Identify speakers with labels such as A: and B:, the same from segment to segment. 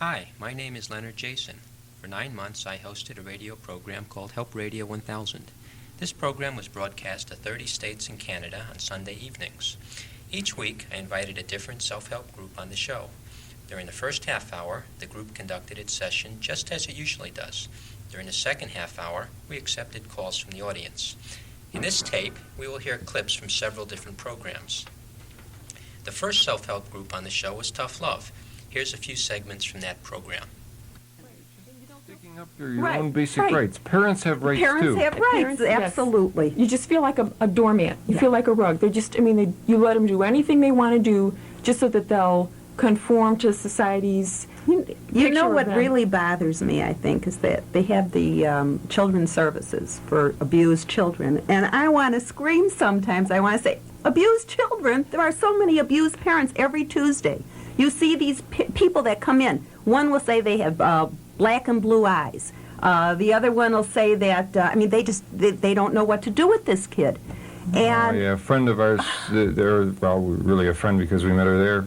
A: Hi, my name is Leonard Jason. For 9 months, I hosted a radio program called Help Radio 1000. This program was broadcast to 30 states and Canada on Sunday evenings. Each week, I invited a different self-help group on the show. During the first half hour, the group conducted its session just as it usually does. During the second half hour, we accepted calls from the audience. In this tape, we will hear clips from several different programs. The first self-help group on the show was Tough Love. Here's a few segments from that program.
B: Sticking up for your own basic rights. Parents have rights too.
C: Parents have rights, absolutely.
D: You just feel like a doormat. You feel like a rug. They're just, you let them do anything they want to do just so that they'll conform to society's
C: You know what really bothers me, I think, is that they have the children's services for abused children. And I want to scream sometimes. I want to say, abused children? There are so many abused parents every Tuesday. You see these people that come in. One will say they have black and blue eyes. The other one will say that, they don't know what to do with this kid. And
B: a friend of ours, we're really a friend because we met her there,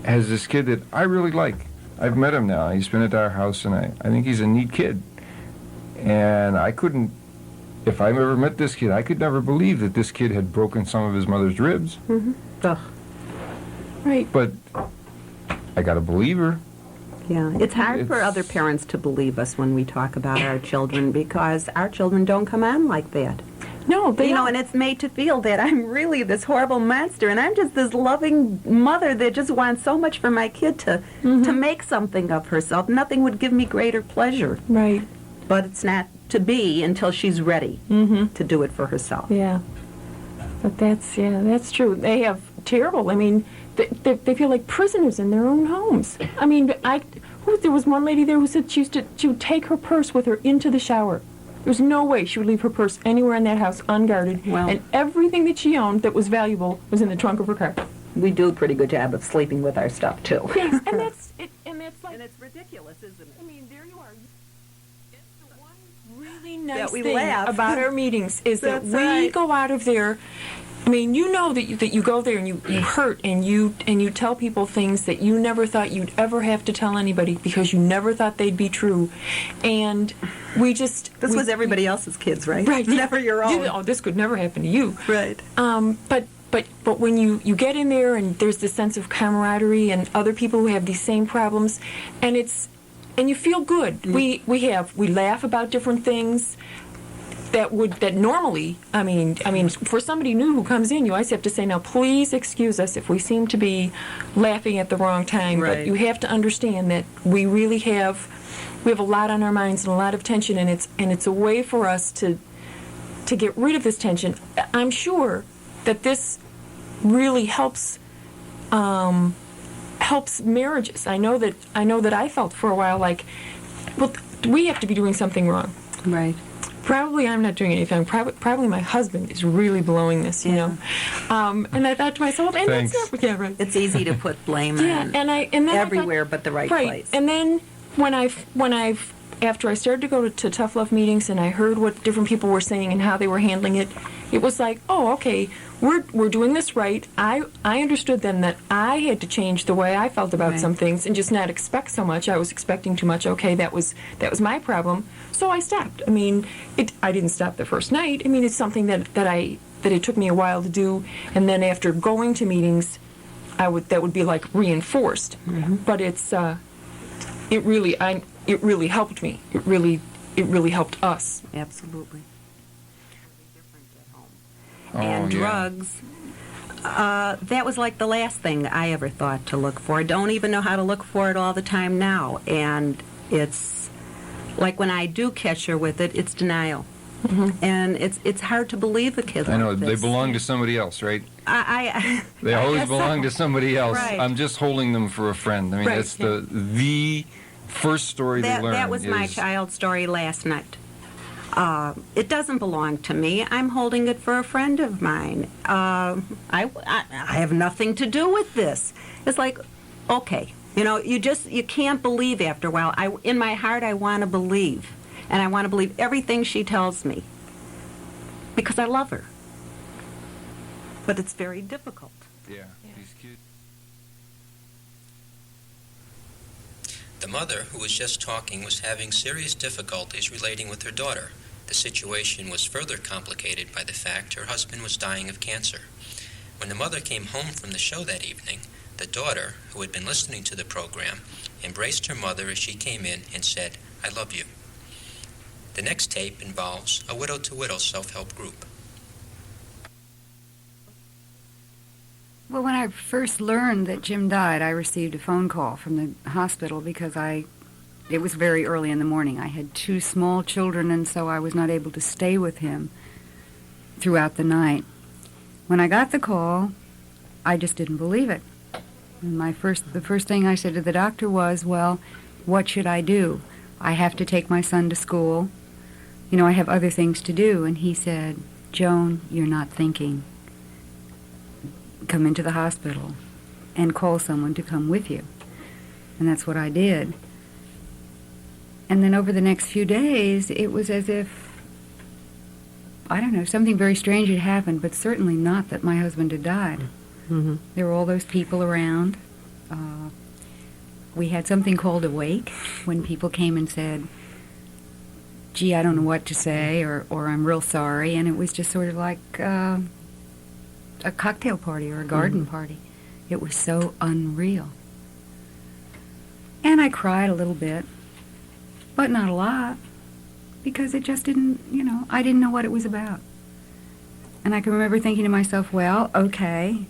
B: has this kid that I really like. I've met him now. He's been at our house, and I think he's a neat kid. And I couldn't, if I ever met this kid, I could never believe that this kid had broken some of his mother's ribs.
C: Mm-hmm. Ugh.
D: Right.
B: But I got to believe her.
C: Yeah, it's hard for other parents to believe us when we talk about our children because our children don't come on like that.
D: No, they don't.
C: And it's made to feel that I'm really this horrible monster, and I'm just this loving mother that just wants so much for my kid to make something of herself. Nothing would give me greater pleasure.
D: Right.
C: But it's not to be until she's ready to do it for herself.
D: Yeah. But that's true. They have terrible, they feel like prisoners in their own homes. There was one lady there who said she would take her purse with her into the shower. There's no way she would leave her purse anywhere in that house unguarded.
C: Well,
D: and everything that she owned that was valuable was in the trunk of her car.
C: We do a pretty good job of sleeping with our stuff too.
D: Yes, and that's like.
C: And it's ridiculous, isn't it?
D: There you are. It's the one really nice
C: we
D: thing
C: laugh.
D: about our meetings is that
C: That's
D: we
C: right.
D: go out of there. You know that you go there and you hurt and you tell people things that you never thought you'd ever have to tell anybody because you never thought they'd be true, and we just
C: This was everybody else's kids, right?
D: right
C: Never your own.
D: This could never happen to you,
C: Right.
D: But when you get in there and there's this sense of camaraderie and other people who have these same problems, and you feel good. We laugh about different things. That normally, for somebody new who comes in, you always have to say, now please excuse us if we seem to be laughing at the wrong time.
C: Right.
D: But you have to understand that we really have a lot on our minds and a lot of tension, and it's a way for us to get rid of this tension. I'm sure that this really helps marriages. I know that I felt for a while like, well, we have to be doing something wrong.
C: Right.
D: Probably I'm not doing anything. Probably my husband is really blowing this, you know. And I thought to myself, and
B: Thanks.
D: that's not, yeah, right.
C: It's easy to put blame on
D: And then
C: everywhere but the right place.
D: And then after I started to go to Tough Love meetings and I heard what different people were saying and how they were handling it, it was like, oh, okay, we're doing this right. I understood then that I had to change the way I felt about some things and just not expect so much. I was expecting too much. Okay, that was my problem. So I stopped. I didn't stop the first night. It's something that it took me a while to do, and then after going to meetings, that would be like reinforced. But it really helped me. It really helped us.
C: Absolutely.
B: Oh,
C: And
B: yeah.
C: drugs, that was like the last thing I ever thought to look for. I don't even know how to look for it all the time now. And it's like when I do catch her with it, it's denial. And it's hard to believe a kid
B: I know,
C: like
B: they
C: this.
B: belong to somebody else, right? They
C: I
B: always
C: guess
B: belong
C: so.
B: to somebody else.
C: Right.
B: I'm just holding them for a friend.
D: Right.
B: That's the first story they learn.
C: That was my child's story last night. It doesn't belong to me. I'm holding it for a friend of mine. I have nothing to do with this. It's like, okay, you can't believe after a while. In my heart, I want to believe. And I want to believe everything she tells me. Because I love her. But it's very difficult.
B: Yeah, these kids.
A: The mother, who was just talking, was having serious difficulties relating with her daughter. The situation was further complicated by the fact her husband was dying of cancer. When the mother came home from the show that evening, the daughter, who had been listening to the program, embraced her mother as she came in and said, "I love you." The next tape involves a widow-to-widow self-help group.
E: Well, when I first learned that Jim died, I received a phone call from the hospital because it was very early in the morning. I had 2 small children, and so I was not able to stay with him throughout the night. When I got the call, I just didn't believe it. And the first thing I said to the doctor was, well, what should I do? I have to take my son to school. You know, I have other things to do. And he said, Joan, you're not thinking. Come into the hospital and call someone to come with you. And that's what I did. And then over the next few days, it was as if, I don't know, something very strange had happened, but certainly not that my husband had died.
F: Mm-hmm.
E: There were all those people around. We had something called a wake when people came and said, gee, I don't know what to say, or I'm real sorry. And it was just sort of like a cocktail party or a garden party. It was so unreal. And I cried a little bit, but not a lot, because it just didn't, I didn't know what it was about. And I can remember thinking to myself, well, okay,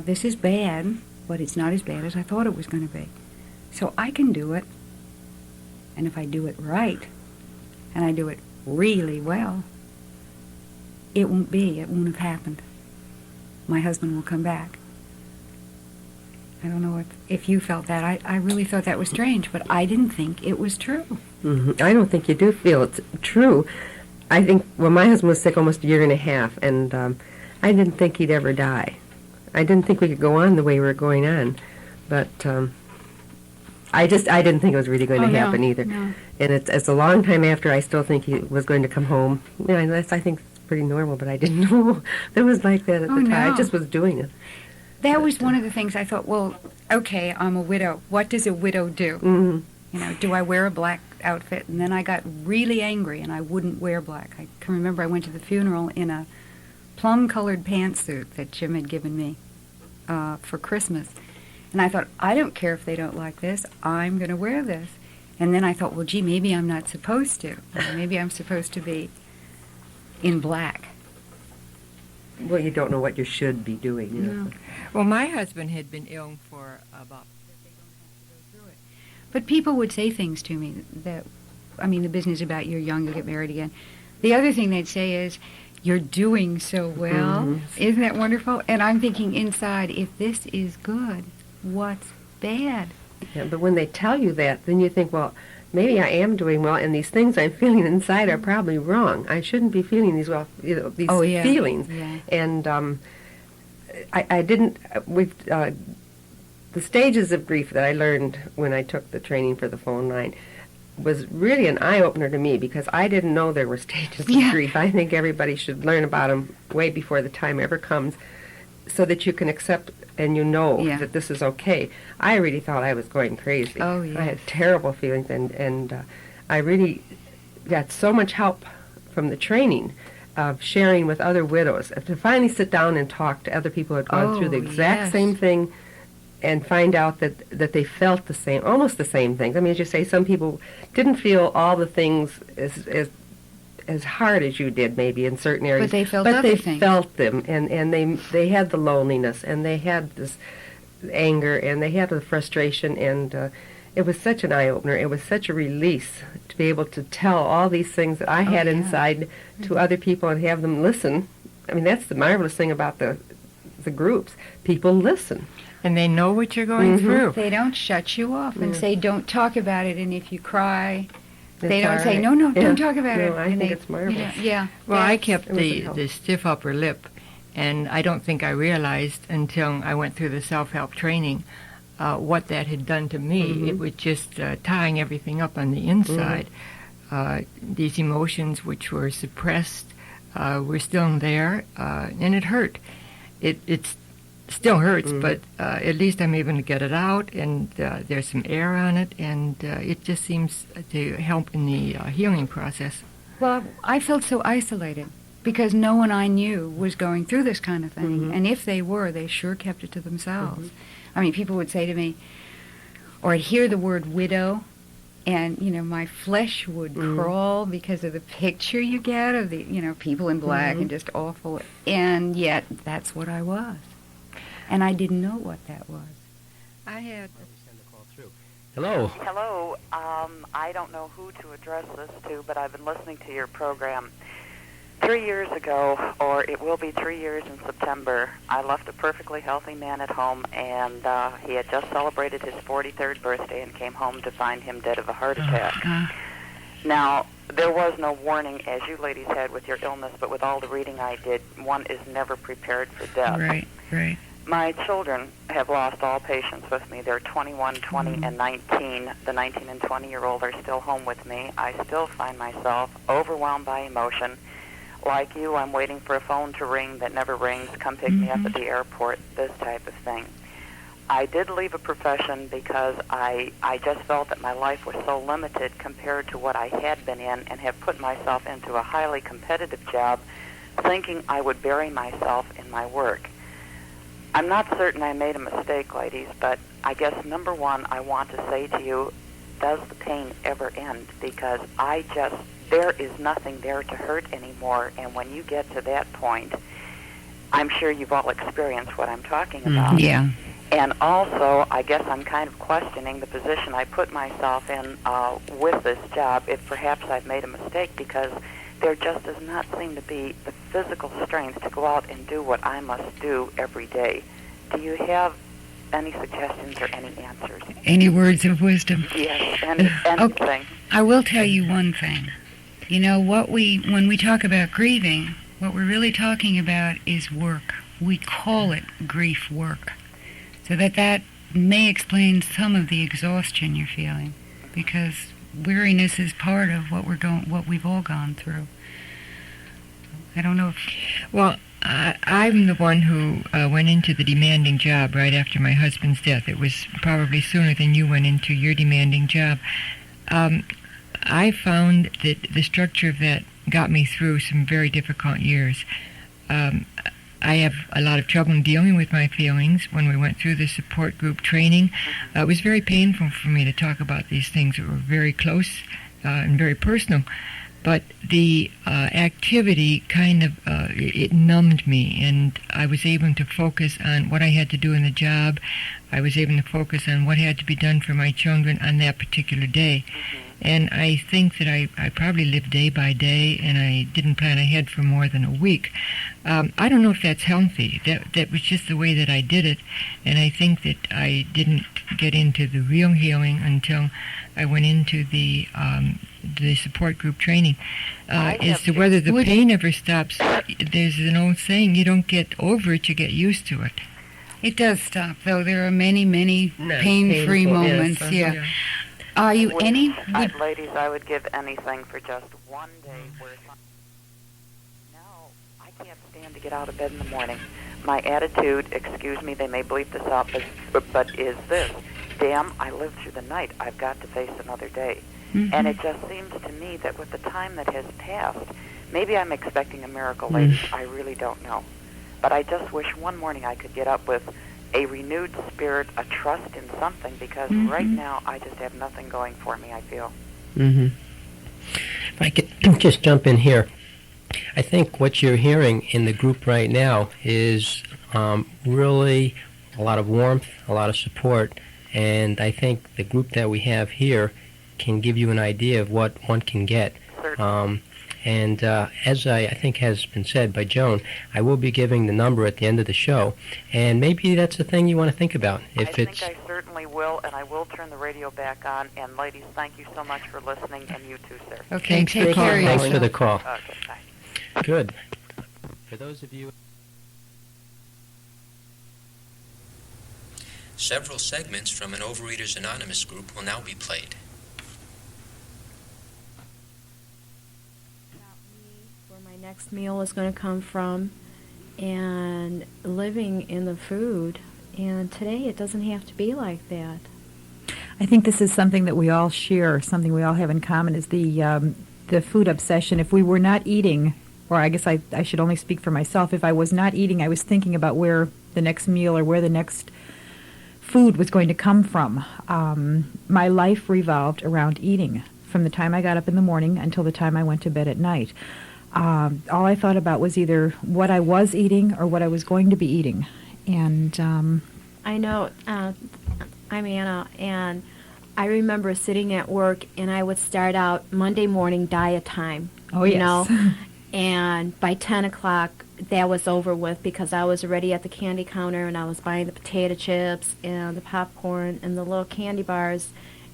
E: this is bad, but it's not as bad as I thought it was going to be. So I can do it. And if I do it right, and I do it really well, it won't have happened. My husband will come back. I don't know if you felt that. I really thought that was strange, but I didn't think it was true.
F: Mm-hmm. I don't think you do feel it's true. I think, my husband was sick almost a year and a half, and I didn't think he'd ever die. I didn't think we could go on the way we were going on, but I didn't think it was really going to happen either.
E: No.
F: And it's a long time after I still think he was going to come home. I think it's pretty normal, but I didn't know it was like that at the time.
E: No.
F: I just was doing it.
E: That was one of the things I thought, well, okay, I'm a widow. What does a widow do?
F: Mm-hmm.
E: Do I wear a black outfit? And then I got really angry, and I wouldn't wear black. I can remember I went to the funeral in a plum-colored pantsuit that Jim had given me for Christmas. And I thought, I don't care if they don't like this. I'm going to wear this. And then I thought, well, gee, maybe I'm not supposed to. Maybe I'm supposed to be in black.
F: Well, you don't know what you should be doing.
E: No.
G: Well, my husband had been ill for about...
E: But people would say things to me that, the business about you're young, you'll get married again. The other thing they'd say is, you're doing so well.
F: Mm-hmm.
E: Isn't that wonderful? And I'm thinking inside, if this is good, what's bad?
F: Yeah, but when they tell you that, then you think, well, maybe I am doing well, and these things I'm feeling inside are probably wrong. I shouldn't be feeling these feelings.
E: Yeah.
F: And I didn't. The stages of grief that I learned when I took the training for the phone line was really an eye-opener to me, because I didn't know there were stages of grief. I think everybody should learn about them way before the time ever comes, so that you can accept and that this is okay. I really thought I was going crazy.
E: Oh, yes.
F: I had terrible feelings, and I really got so much help from the training of sharing with other widows, to finally sit down and talk to other people who had gone through the exact same thing, and find out that they felt the same, almost the same things. As you say, some people didn't feel all the things as hard as you did, maybe in certain areas.
E: But they felt other things.
F: Felt them, and they had the loneliness, and they had this anger, and they had the frustration, and it was such an eye-opener. It was such a release to be able to tell all these things that I had inside to other people and have them listen. That's the marvelous thing about the groups. People listen.
G: And they know what you're going through.
E: They don't shut you off and say, don't talk about it, and if you cry... They
F: It's
E: don't
F: all
E: say,
F: right.
E: no, don't talk about it.
F: No, I think it's marvelous.
G: Well, I kept
F: it was a
G: the
F: help.
G: stiff upper lip, and I don't think I realized until I went through the self-help training what that had done to me.
F: Mm-hmm.
G: It was just tying everything up on the inside. These emotions which were suppressed were still there, and it hurt. It's still hurts, but at least I'm able to get it out, and there's some air on it, and it just seems to help in the healing process.
E: Well, I felt so isolated because no one I knew was going through this kind of thing. And if they were, they sure kept it to themselves. I mean, people would say to me, or I'd hear the word widow, and, my flesh would crawl because of the picture you get of the, people in black and just awful. And yet, that's what I was. And I didn't know what that was.
G: I had...
H: Hello.
I: Hello. I don't know who to address this to, but I've been listening to your program. 3 years ago, or it will be 3 years in September, I left a perfectly healthy man at home, and he had just celebrated his 43rd birthday and came home to find him dead of a heart attack. Now, there was no warning, as you ladies had with your illness, but with all the reading I did, one is never prepared for death.
E: Right.
I: My children have lost all patience with me. They're 21, 20, and 19. The 19 and 20-year-old are still home with me. I still find myself overwhelmed by emotion. Like you, I'm waiting for a phone to ring that never rings. Come pick me up at the airport, this type of thing. I did leave a profession because I just felt that my life was so limited compared to what I had been in, and have put myself into a highly competitive job thinking I would bury myself in my work. I'm not certain I made a mistake, ladies, but I guess number one, I want to say to you, does the pain ever end? Because there is nothing there to hurt anymore, and when you get to that point, I'm sure you've all experienced what I'm talking about.
E: Yeah.
I: And also, I guess I'm kind of questioning the position I put myself in with this job, if perhaps I've made a mistake, because there just does not seem to be the physical strength to go out and do what I must do every day. Do you have any suggestions or any answers?
E: Any words of wisdom?
I: Yes, anything.
E: I will tell you one thing. When we talk about grieving, what we're really talking about is work. We call it grief work. So that may explain some of the exhaustion you're feeling, because weariness is part of what we've all gone through. I don't know if...
G: Well, I'm the one who went into the demanding job right after my husband's death. It was probably sooner than you went into your demanding job. I found that the structure of that got me through some very difficult years. I have a lot of trouble in dealing with my feelings. When we went through the support group training, it was very painful for me to talk about these things that were very close and very personal. But the activity kind of, it numbed me, and I was able to focus on what I had to do in the job. I was able to focus on what had to be done for my children on that particular day. And I think that I probably lived day by day, and I didn't plan ahead for more than a week. I don't know if that's healthy. That was just the way that I did it, and I think that I didn't get into the real healing until I went into the support group training. As to whether the pain ever stops, there's an old saying, you don't get over it, you get used to it.
E: It does stop, though. There are many, many pain-free moments.
G: Yes.
E: Yeah. Are you
I: Ladies, I would give anything for just one day where... No, I can't stand to get out of bed in the morning. My attitude, excuse me, they may bleep this out, but is this: damn, I lived through the night. I've got to face another day. And it just seems to me that with the time that has passed, maybe I'm expecting a miracle, ladies. I really don't know. But I just wish one morning I could get up with a renewed spirit, a trust in something, because right now I just have nothing going for me, I feel.
H: If I could just jump in here, I think what you're hearing in the group right now is really a lot of warmth, a lot of support, and I think the group that we have here can give you an idea of what one can get. And as I think has been said by Joan, I will be giving the number at the end of the show, and maybe that's the thing you want to think about.
I: I think I certainly will, and I will turn the radio back on. And ladies, thank you so much for listening, and you too, sir.
E: Okay, take care.
H: Thanks for the call.
I: Okay, bye.
H: Good. For those of you...
A: Several segments from an Overeaters Anonymous group will now be played.
D: Where my next meal is going to come from,
J: and living in the food. And today it doesn't have to be like that.
K: I think this is something that we all share, something we all have in common, is the food obsession. If we were not eating, or I guess I should only speak for myself, if I was not eating, I was thinking about where the next meal or where the next food was going to come from. My life revolved around eating from the time I got up in the morning until the time I went to bed at night. All I thought about was either what I was eating or what I was going to be eating. And
J: I know, I'm Anna, and I remember sitting at work, and I would start out Monday morning diet time.
K: Oh, yes.
J: You know, and by 10 o'clock, that was over with because I was already at the candy counter, and I was buying the potato chips and the popcorn and the little candy bars,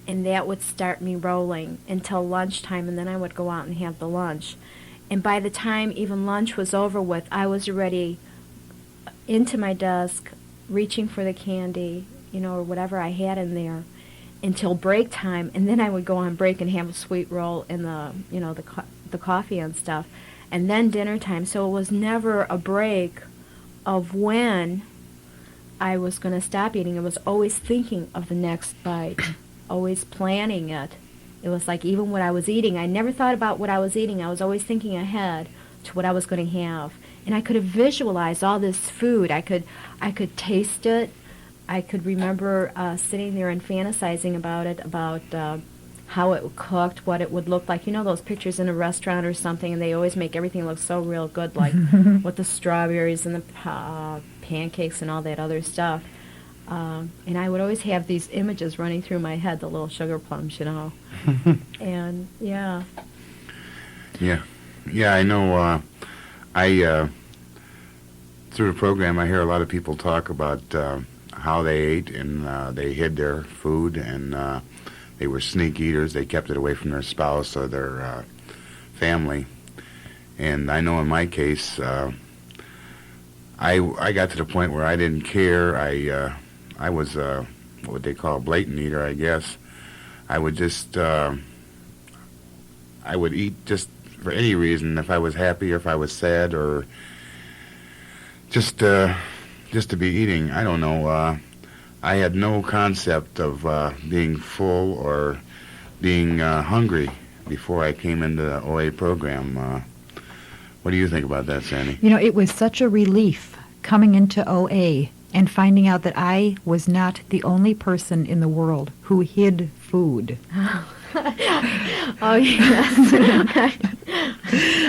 J: and that would start me rolling until lunchtime, and then I would go out and have the lunch. And by the time even lunch was over with, I was already into my desk, reaching for the candy, or whatever I had in there, until break time, and then I would go on break and have a sweet roll and the coffee and stuff, and then dinner time. So it was never a break of when I was going to stop eating. I was always thinking of the next bite, always planning it. It was like even what I was eating, I never thought about what I was eating. I was always thinking ahead to what I was going to have. And I could have visualized all this food. I could taste it. I could remember sitting there and fantasizing about it, about how it cooked, what it would look like. You know those pictures in a restaurant or something, and they always make everything look so real good, like with the strawberries and the pancakes and all that other stuff. And I would always have these images running through my head, the little sugar plums, And, yeah.
L: Yeah, I know. Through the program, I hear a lot of people talk about how they ate, and they hid their food, and they were sneak eaters. They kept it away from their spouse or their family. And I know in my case, I got to the point where I didn't care. I was what would they call a blatant eater, I guess. I would just I would eat just for any reason, if I was happy or if I was sad, or just to be eating. I don't know. I had no concept of being full or being hungry before I came into the OA program. What do you think about that, Sandy?
K: It was such a relief coming into OA and finding out that I was not the only person in the world who hid food.
J: Oh, yes.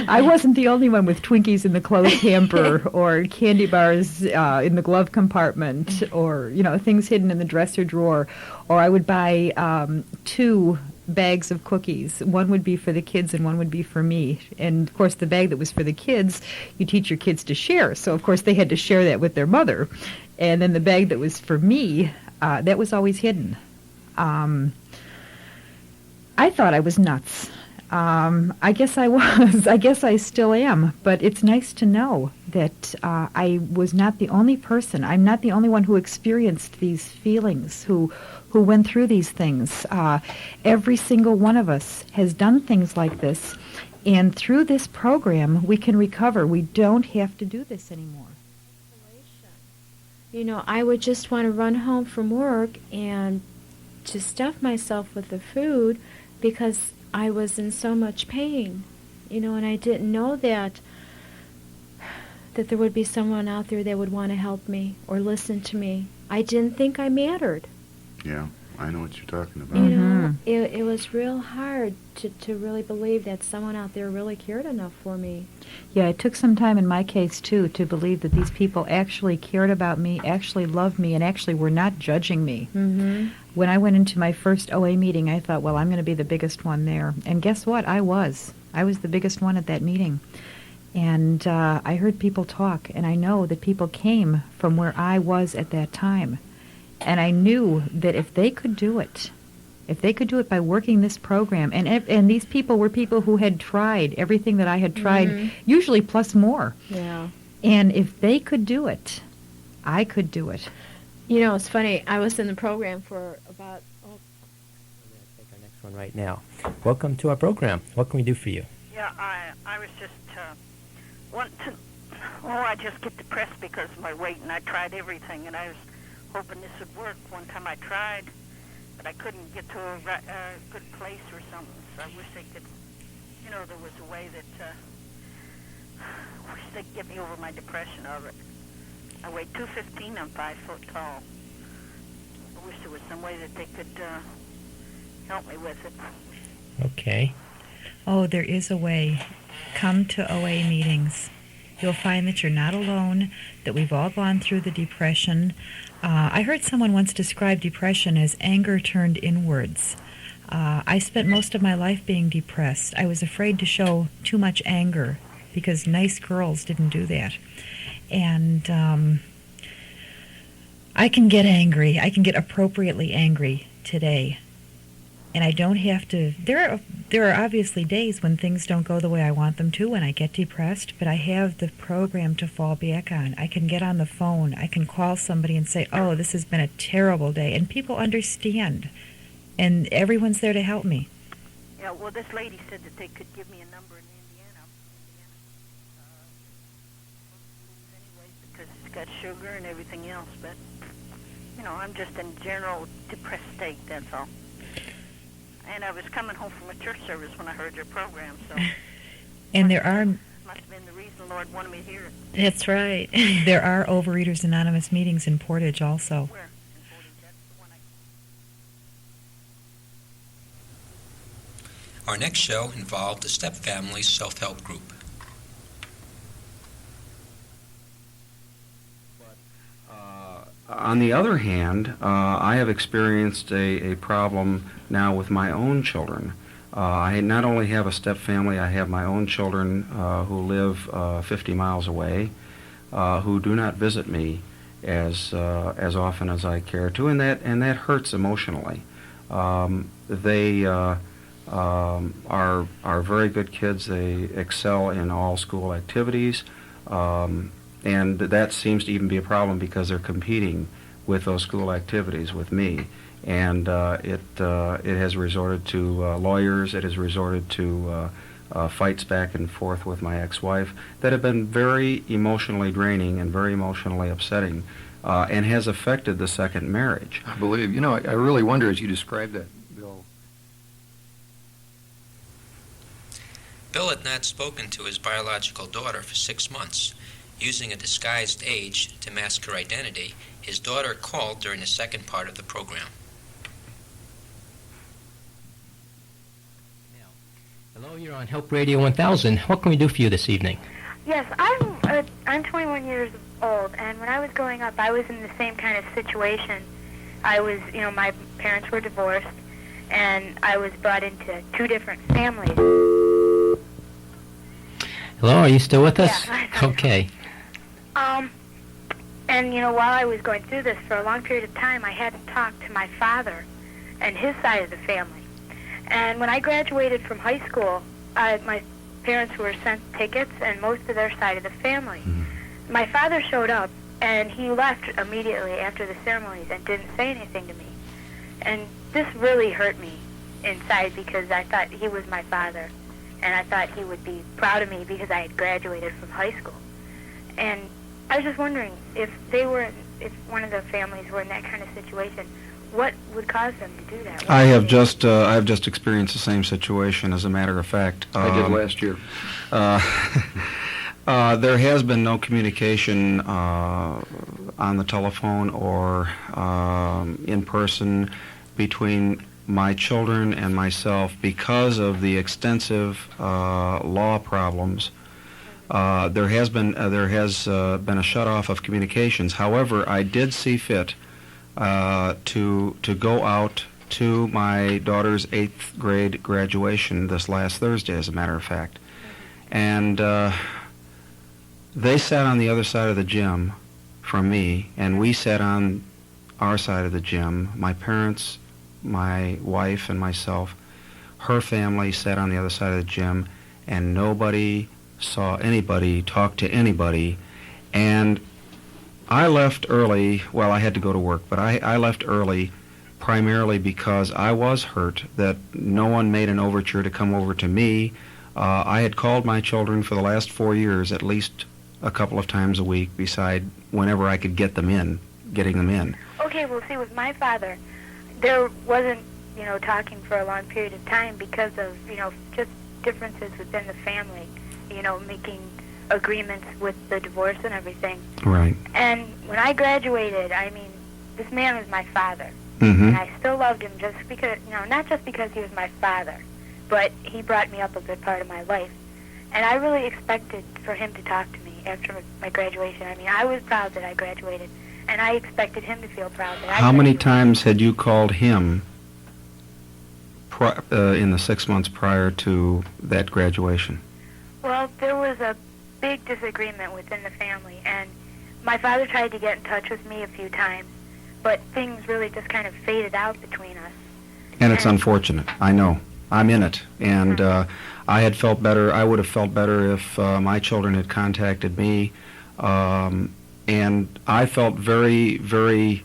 K: I wasn't the only one with Twinkies in the clothes hamper or candy bars in the glove compartment, or, things hidden in the dresser drawer. Or I would buy 2 bags of cookies. One would be for the kids and one would be for me. And, of course, the bag that was for the kids, you teach your kids to share. So, of course, they had to share that with their mother. And then the bag that was for me, that was always hidden. I thought I was nuts. I guess I was. I guess I still am. But it's nice to know that I was not the only person. I'm not the only one who experienced these feelings, who went through these things. Every single one of us has done things like this. And through this program, we can recover. We don't have to do this anymore.
J: I would just want to run home from work and to stuff myself with the food because I was in so much pain, and I didn't know that there would be someone out there that would want to help me or listen to me. I didn't think I mattered.
L: Yeah, I know what you're talking about.
J: It was real hard to really believe that someone out there really cared enough for me.
K: Yeah, it took some time in my case, too, to believe that these people actually cared about me, actually loved me, and actually were not judging me.
J: Mm-hmm.
K: When I went into my first OA meeting, I thought, well, I'm going to be the biggest one there. And guess what? I was. I was the biggest one at that meeting. And I heard people talk, and I know that people came from where I was at that time. And I knew that if they could do it by working this program, and these people were people who had tried everything that I had tried, usually plus more.
J: Yeah.
K: And if they could do it, I could do it.
J: It's funny. I was in the program for about...
A: We're going to take our next one right now. Welcome to our program. What can we do for you?
M: Yeah, I was just I just get depressed because of my weight, and I tried everything, and I was hoping this would work. One time I tried, but I couldn't get to a good place or something, so I wish they could, there was a way that, I wish they could get me over my depression of it. I weigh 215, I'm 5 foot tall. I wish there was some way that they could help me with it.
N: Okay.
K: Oh, there is a way. Come to OA meetings. You'll find that you're not alone, that we've all gone through the depression. I heard someone once describe depression as anger turned inwards. I spent most of my life being depressed. I was afraid to show too much anger because nice girls didn't do that. And I can get angry. I can get appropriately angry today. And I don't have to. There are obviously days when things don't go the way I want them to, when I get depressed, but I have the program to fall back on. I can get on the phone. I can call somebody and say, oh, this has been a terrible day. And people understand. And everyone's there to help me.
M: Yeah, well, this lady said that they could give me a number in Indiana. Anyways, because it's got sugar and everything else. But, I'm just in general depressed state, that's all. And I was coming home from a church service when I heard your program, so...
K: And there are...
M: Must have been the reason the Lord wanted me to hear it.
N: That's right.
K: There are Overeaters Anonymous meetings in Portage also.
M: Where? In Portage? That's the one I...
A: Our next show involved the Stepfamily Self-Help Group.
O: On the other hand, I have experienced a problem now with my own children. I not only have a step family, I have my own children who live 50 miles away, who do not visit me as often as I care to, and that hurts emotionally. They are very good kids. They excel in all school activities. And that seems to even be a problem because they're competing with those school activities with me. And it has resorted to lawyers. It has resorted to fights back and forth with my ex-wife that have been very emotionally draining and very emotionally upsetting, and has affected the second marriage.
P: I believe. I really wonder as you describe that, Bill.
A: Bill had not spoken to his biological daughter for 6 months. Using a disguised age to mask her identity, his daughter called during the second part of the program.
H: Hello, you're on Help Radio 1000. What can we do for you this evening?
Q: Yes, I'm 21 years old, and when I was growing up, I was in the same kind of situation. I was, my parents were divorced, and I was brought into 2 different families.
H: Hello, are you still with us?
Q: Yeah.
H: Okay.
Q: And, while I was going through this for a long period of time, I hadn't talked to my father and his side of the family. And when I graduated from high school, my parents were sent tickets and most of their side of the family. Mm-hmm. My father showed up, and he left immediately after the ceremonies and didn't say anything to me. And this really hurt me inside because I thought he was my father, and I thought he would be proud of me because I had graduated from high school. And I was just wondering if one of the families were in that kind of situation, what would cause them to do that?
O: I have just experienced the same situation. As a matter of fact,
P: I did last year.
O: There has been no communication on the telephone or in person between my children and myself because of the extensive law problems. There has been a shut-off of communications. However, I did see fit to go out to my daughter's 8th grade graduation this last Thursday, as a matter of fact. And they sat on the other side of the gym from me, and we sat on our side of the gym. My parents, my wife, and myself. Her family sat on the other side of the gym, and nobody saw anybody, talk to anybody. And I left early. Well, I had to go to work, but I left early primarily because I was hurt that no one made an overture to come over to me. I had called my children for the last 4 years at least a couple of times a week beside whenever I could getting them in.
Q: Okay, well, see, with my father, there wasn't, talking for a long period of time because of, just differences within the family, making agreements with the divorce and everything.
O: Right.
Q: And when I graduated, this man was my father.
O: Mm-hmm.
Q: And I still loved him just because, not just because he was my father, but he brought me up a good part of my life. And I really expected for him to talk to me after my graduation. I was proud that I graduated, and I expected him to feel proud that I
O: How many
Q: graduated.
O: times had you called him in the 6 months prior to that graduation?
Q: Well, there was a big disagreement within the family, and my father tried to get in touch with me a few times, but things really just kind of faded out between us.
O: And it's unfortunate. I know. I'm in it. And I had felt better. I would have felt better if my children had contacted me. And I felt very, very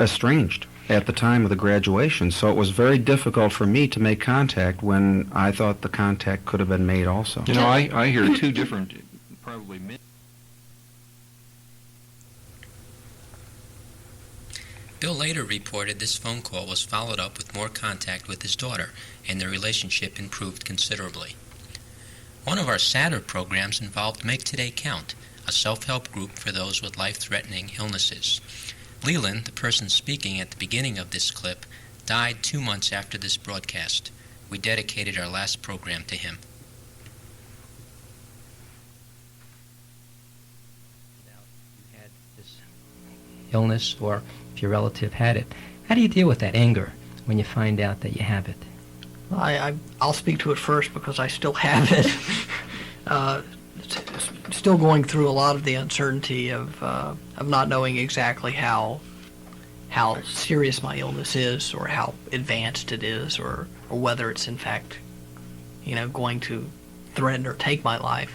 O: estranged at the time of the graduation. So it was very difficult for me to make contact when I thought the contact could have been made also.
P: You know, I hear two different, probably.
A: Bill later reported this phone call was followed up with more contact with his daughter, and their relationship improved considerably. One of our sadder programs involved Make Today Count, a self-help group for those with life-threatening illnesses. Leland, the person speaking at the beginning of this clip, died 2 months after this broadcast. We dedicated our last program to him. You had this illness, or if your relative had it, how do you deal with that anger when you find out that you have it?
R: I'll speak to it first because I still have it. Still going through a lot of the uncertainty of not knowing exactly how serious my illness is, or how advanced it is, or whether it's in fact, going to threaten or take my life.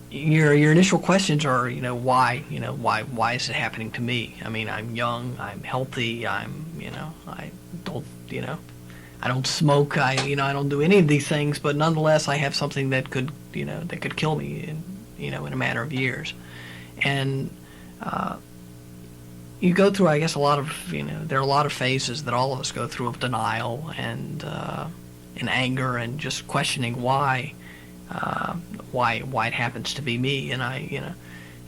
R: Your initial questions are, why is it happening to me? I'm young, I'm healthy, I don't smoke, I don't do any of these things, but nonetheless I have something that could kill me in a matter of years. And you go through, I guess, there are a lot of phases that all of us go through of denial and anger and just questioning why it happens to be me. And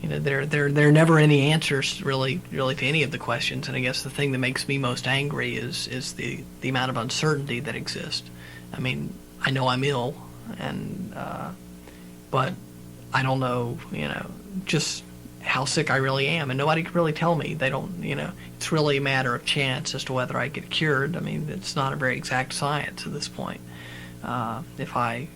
R: there are never any answers really to any of the questions. And I guess the thing that makes me most angry is the amount of uncertainty that exists. I know I'm ill, and but I don't know, just how sick I really am, and nobody can really tell me. They don't, it's really a matter of chance as to whether I get cured. It's not a very exact science at this point. If I,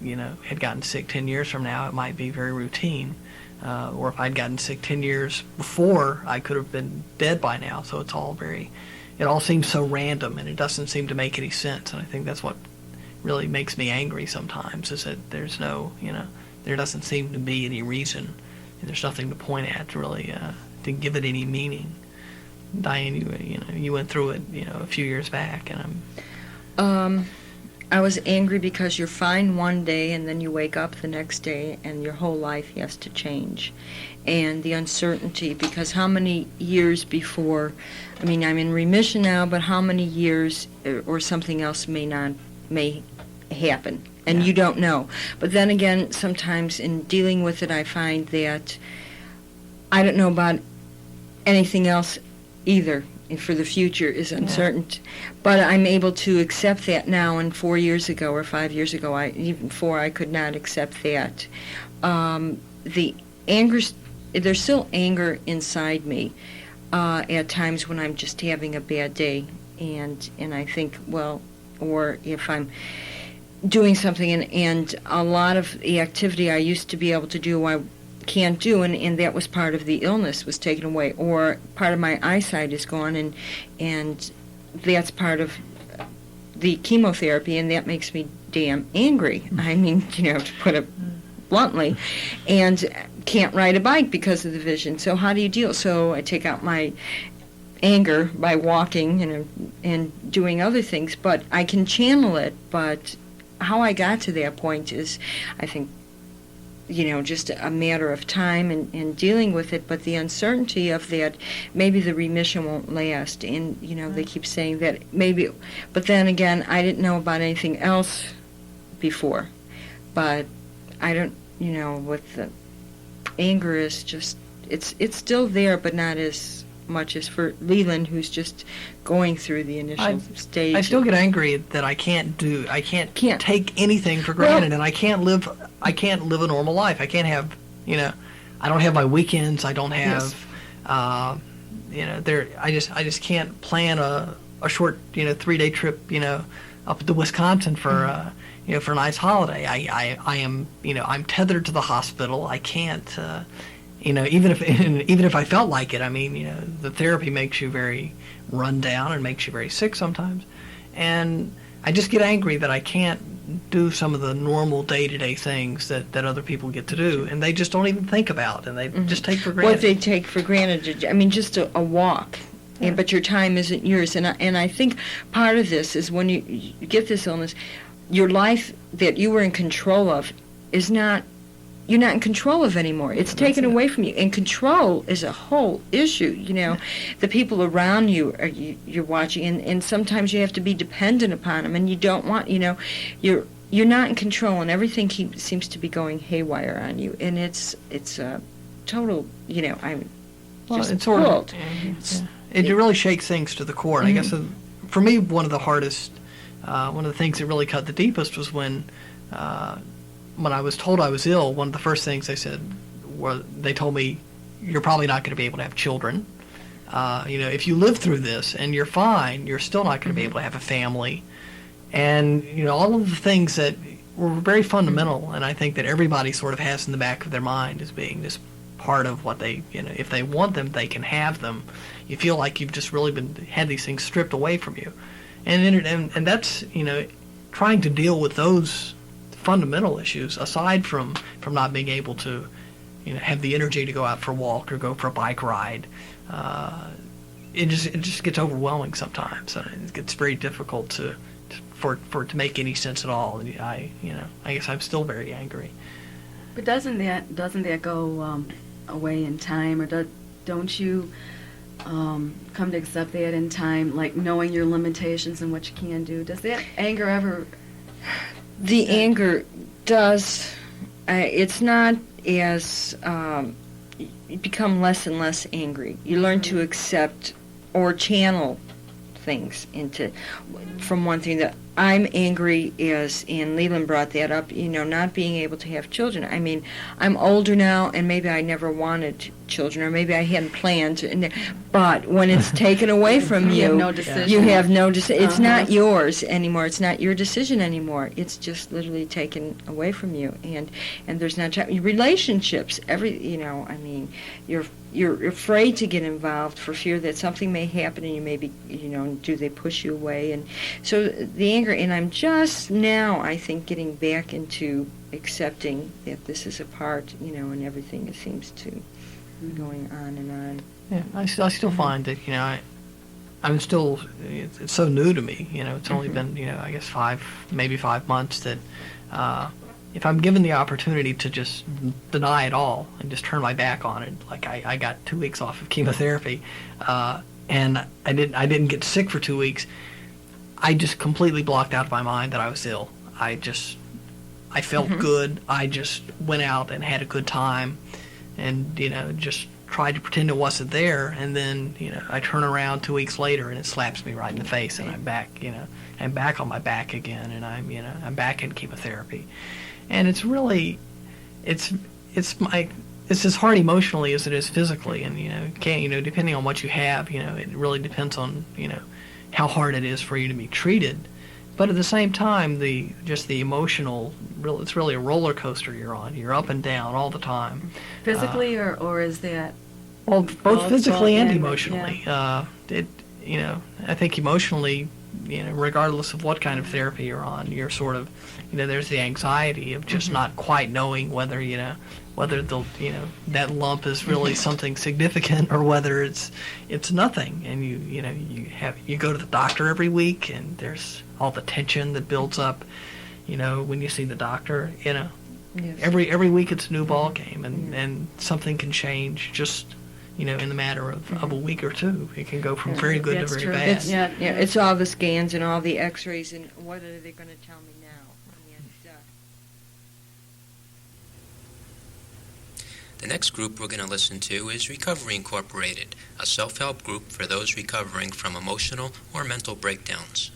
R: had gotten sick 10 years from now, it might be very routine. Or if I'd gotten sick 10 years before, I could have been dead by now. So it all seems so random, and it doesn't seem to make any sense. And I think that's what really makes me angry sometimes, is that there's no, there doesn't seem to be any reason. And there's nothing to point at to really, to give it any meaning. Diane, you went through it, a few years back, and
S: I was angry because you're fine one day and then you wake up the next day and your whole life has to change. And the uncertainty, because how many years before, I'm in remission now, but how many years or something else may happen, and you don't know. But then again, sometimes in dealing with it, I find that I don't know about anything else either. For the future is uncertain, but I'm able to accept that now. And 4 years ago or 5 years ago, I could not accept that. The anger, there's still anger inside me at times when I'm just having a bad day, and I think, well, or if I'm doing something and a lot of the activity I used to be able to do, I can't do, and that was part of the illness was taken away, or part of my eyesight is gone, and that's part of the chemotherapy, and that makes me damn angry. To put it bluntly, and can't ride a bike because of the vision. So how do you deal? So I take out my anger by walking and doing other things, but I can channel it, but how I got to that point is, I think, just a matter of time and dealing with it, but the uncertainty of that, maybe the remission won't last, and, they keep saying that maybe, but then again, I didn't know about anything else before, but I don't, with the anger is just, it's still there, but not as much as for Leland, who's just going through the initial stage.
R: I still get angry that I can't take anything for granted, and I can't live a normal life. I can't have, I don't have my weekends. I don't have, I just can't plan a short, 3-day trip, up to Wisconsin for, for a nice holiday. I am, I'm tethered to the hospital. I can't, even if I felt like it. I mean, the therapy makes you very run down and makes you very sick sometimes, and I just get angry that I can't do some of the normal day-to-day things that other people get to do, and they just don't even think about, and they just take for granted.
S: What they take for granted, I mean, just a walk, but your time isn't yours, and I think part of this is when you get this illness, your life that you were in control of is not. You're not in control of anymore. It's taken away from you. And control is a whole issue, The people around you, you're watching, and sometimes you have to be dependent upon them, and you don't want, you're not in control, and everything seems to be going haywire on you. And it's a total, I'm just appalled.
R: It really shakes things to the core. And I guess for me, one of the hardest, one of the things that really cut the deepest was when I was told I was ill, one of the first things they said was they told me, you're probably not going to be able to have children. If you live through this and you're fine, you're still not going to be able to have a family. And, all of the things that were very fundamental, and I think that everybody sort of has in the back of their mind as being this part of what they, if they want them, they can have them. You feel like you've just really had these things stripped away from you. And that's, trying to deal with those fundamental issues, aside from not being able to, have the energy to go out for a walk or go for a bike ride, it just gets overwhelming sometimes. It gets very difficult for it to make any sense at all. And I guess I'm still very angry.
T: But doesn't that go away in time, or don't you come to accept that in time, like knowing your limitations and what you can do? Does that anger ever?
S: The anger does. It's not as you become less and less angry. You learn to accept or channel things from one thing. That I'm angry is, and Leland brought that up, not being able to have children. I mean, I'm older now, and maybe I never wanted children, or maybe I hadn't planned to, but when it's taken away from you,
T: have no decision.
S: You have no decision. It's not yours anymore. It's not your decision anymore. It's just literally taken away from you, and there's not time. Relationships, you're afraid to get involved for fear that something may happen, and you may be, do they push you away? And so the anger, and I'm just now, I think, getting back into accepting that this is a part, and everything seems to be going on and on.
R: Yeah, I still find that, I'm still, it's so new to me, it's only been, I guess 5 months that if I'm given the opportunity to just deny it all and just turn my back on it, like I got 2 weeks off of chemotherapy, and I didn't get sick for 2 weeks. I just completely blocked out of my mind that I was ill. I felt good. I just went out and had a good time, and just tried to pretend it wasn't there. And then I turn around 2 weeks later and it slaps me right in the face, and I'm back. I'm back on my back again, and I'm back in chemotherapy. And it's really, it's as hard emotionally as it is physically, and depending on what you have, it really depends on how hard it is for you to be treated. But at the same time, the emotional, it's really a roller coaster you're on. You're up and down all the time.
T: Physically, or is that?
R: Well, both physically and emotionally. Yeah. I think emotionally, regardless of what kind of therapy you're on, you're sort of, there's the anxiety of just not quite knowing whether that lump is really something significant or whether it's nothing. And you go to the doctor every week, and there's all the tension that builds up, when you see the doctor,
S: Yes.
R: every week it's a new ball game, and something can change just, in the matter of a week or two. It can go from very good to very bad.
S: It's, it's all the scans and all the x-rays, and what are they going to tell me now?
A: The next group we're going to listen to is Recovery Incorporated, a self-help group for those recovering from emotional or mental breakdowns.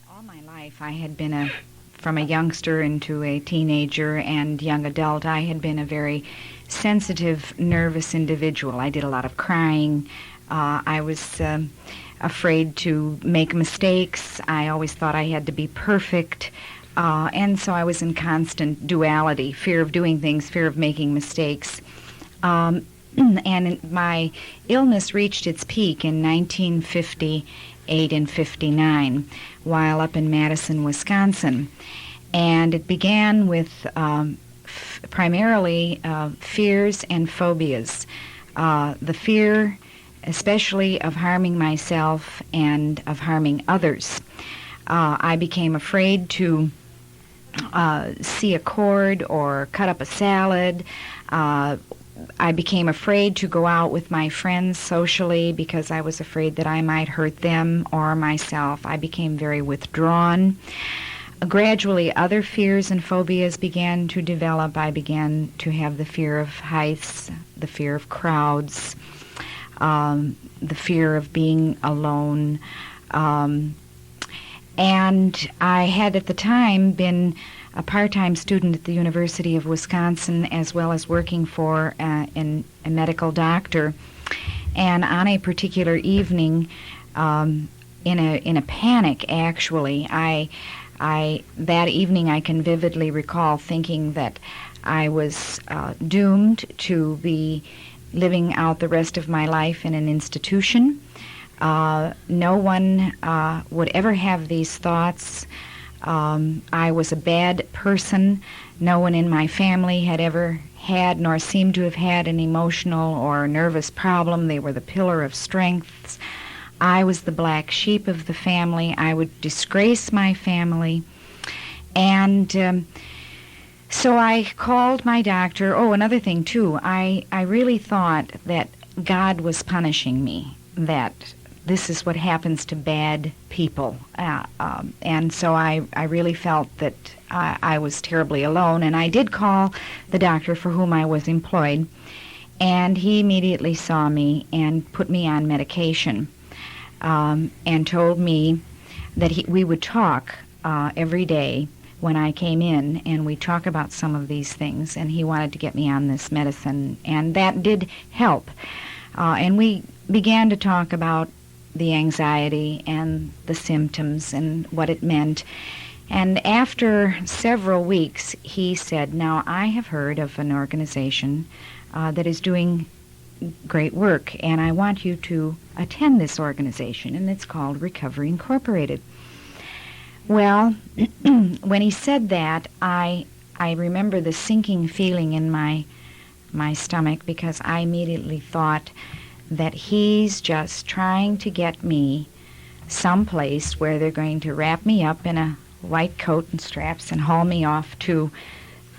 E: All my life, I had been from a youngster into a teenager and young adult, I had been a very sensitive, nervous individual. I did a lot of crying. I was afraid to make mistakes. I always thought I had to be perfect. And so I was in constant duality, fear of doing things, fear of making mistakes. And my illness reached its peak in 1958 and 59 while up in Madison, Wisconsin. And it began with primarily fears and phobias. The fear, especially of harming myself and of harming others. I became afraid to see a cord or cut up a salad. I became afraid to go out with my friends socially because I was afraid that I might hurt them or myself. I became very withdrawn. Gradually, other fears and phobias began to develop. I began to have the fear of heights, the fear of crowds, the fear of being alone. And I had at the time been a part-time student at the University of Wisconsin as well as working for a medical doctor. And on a particular evening, in a panic, actually, that evening I can vividly recall thinking that I was doomed to be living out the rest of my life in an institution. No one would ever have these thoughts. I was a bad person. No one in my family had ever had nor seemed to have had an emotional or nervous problem. They were the pillar of strengths. I was the black sheep of the family. I would disgrace my family. And so I called my doctor. Oh, another thing, too. I really thought that God was punishing me, that this is what happens to bad people. And so I really felt that I was terribly alone. And I did call the doctor for whom I was employed, and he immediately saw me and put me on medication and told me that we would talk every day when I came in, and we'd talk about some of these things, and he wanted to get me on this medicine, and that did help. And we began to talk about the anxiety and the symptoms and what it meant. And after several weeks, he said, "Now, I have heard of an organization that is doing great work, and I want you to attend this organization, and it's called Recovery Incorporated." Well, when he said that, I remember the sinking feeling in my stomach, because I immediately thought that he's just trying to get me someplace where they're going to wrap me up in a white coat and straps and haul me off to